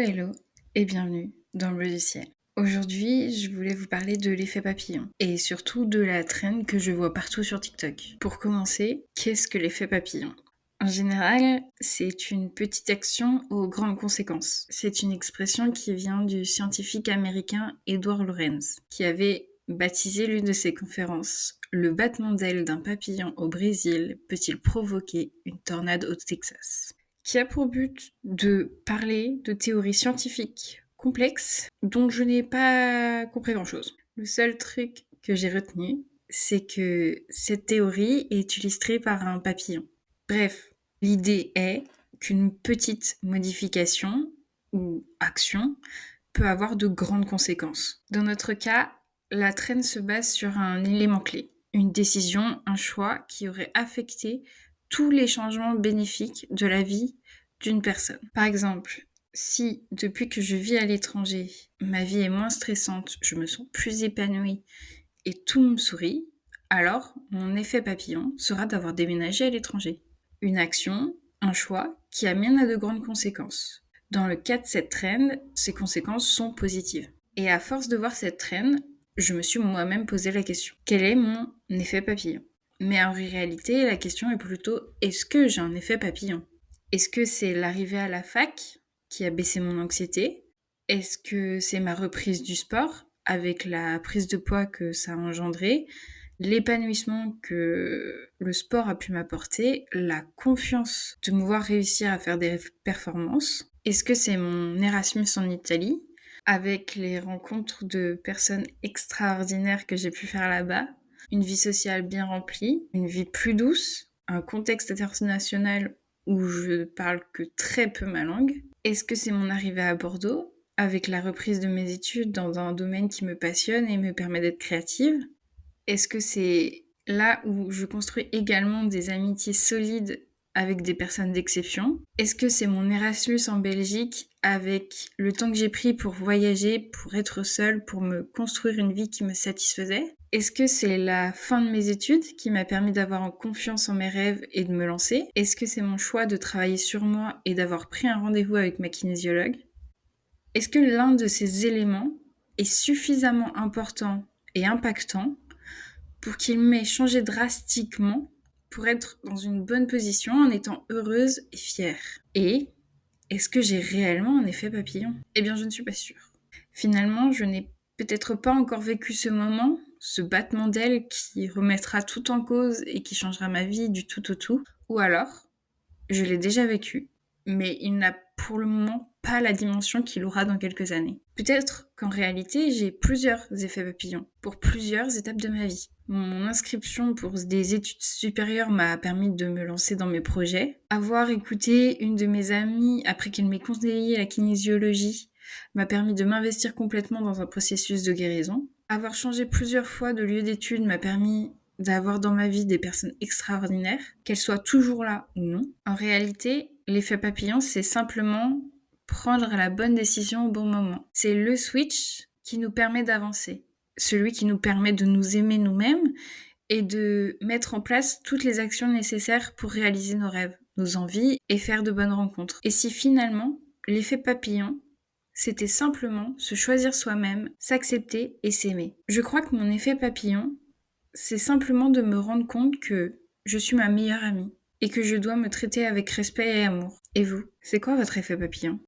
Hello et bienvenue dans le bleu du ciel. Aujourd'hui, je voulais vous parler de l'effet papillon et surtout de la trend que je vois partout sur TikTok. Pour commencer, qu'est-ce que l'effet papillon ? En général, c'est une petite action aux grandes conséquences. C'est une expression qui vient du scientifique américain Edward Lorenz, qui avait baptisé l'une de ses conférences « Le battement d'ailes d'un papillon au Brésil peut-il provoquer une tornade au Texas ?» qui a pour but de parler de théories scientifiques complexes dont je n'ai pas compris grand-chose. Le seul truc que j'ai retenu, c'est que cette théorie est illustrée par un papillon. Bref, l'idée est qu'une petite modification ou action peut avoir de grandes conséquences. Dans notre cas, la trend se base sur un élément clé, une décision, un choix qui aurait affecté tous les changements bénéfiques de la vie d'une personne. Par exemple, si depuis que je vis à l'étranger, ma vie est moins stressante, je me sens plus épanouie et tout me sourit, alors mon effet papillon sera d'avoir déménagé à l'étranger. Une action, un choix qui amène à de grandes conséquences. Dans le cas de cette trend, ces conséquences sont positives. Et à force de voir cette trend, je me suis moi-même posé la question. Quel est mon effet papillon ? Mais en réalité, la question est plutôt, est-ce que j'ai un effet papillon ? Est-ce que c'est l'arrivée à la fac qui a baissé mon anxiété ? Est-ce que c'est ma reprise du sport avec la prise de poids que ça a engendré, l'épanouissement que le sport a pu m'apporter, la confiance de me voir réussir à faire des performances ? Est-ce que c'est mon Erasmus en Italie avec les rencontres de personnes extraordinaires que j'ai pu faire là-bas ? Une vie sociale bien remplie, une vie plus douce, un contexte international où je parle que très peu ma langue. Est-ce que c'est mon arrivée à Bordeaux, avec la reprise de mes études dans un domaine qui me passionne et me permet d'être créative ? Est-ce que c'est là où je construis également des amitiés solides avec des personnes d'exception ? Est-ce que c'est mon Erasmus en Belgique avec le temps que j'ai pris pour voyager, pour être seule, pour me construire une vie qui me satisfaisait ? Est-ce que c'est la fin de mes études qui m'a permis d'avoir confiance en mes rêves et de me lancer ? Est-ce que c'est mon choix de travailler sur moi et d'avoir pris un rendez-vous avec ma kinésiologue ? Est-ce que l'un de ces éléments est suffisamment important et impactant pour qu'il m'ait changé drastiquement pour être dans une bonne position en étant heureuse et fière ? Et est-ce que j'ai réellement un effet papillon ? Eh bien, je ne suis pas sûre. Finalement, je n'ai peut-être pas encore vécu ce moment, ce battement d'ailes qui remettra tout en cause et qui changera ma vie du tout au tout. Ou alors, je l'ai déjà vécu, mais il n'a pour le moment pas la dimension qu'il aura dans quelques années. Peut-être qu'en réalité, j'ai plusieurs effets papillons pour plusieurs étapes de ma vie. Mon inscription pour des études supérieures m'a permis de me lancer dans mes projets. Avoir écouté une de mes amies après qu'elle m'ait conseillé la kinésiologie m'a permis de m'investir complètement dans un processus de guérison. Avoir changé plusieurs fois de lieu d'études m'a permis d'avoir dans ma vie des personnes extraordinaires, qu'elles soient toujours là ou non. En réalité, l'effet papillon, c'est simplement prendre la bonne décision au bon moment. C'est le switch qui nous permet d'avancer, celui qui nous permet de nous aimer nous-mêmes et de mettre en place toutes les actions nécessaires pour réaliser nos rêves, nos envies et faire de bonnes rencontres. Et si finalement, l'effet papillon, c'était simplement se choisir soi-même, s'accepter et s'aimer. Je crois que mon effet papillon, c'est simplement de me rendre compte que je suis ma meilleure amie et que je dois me traiter avec respect et amour. Et vous, c'est quoi votre effet papillon ?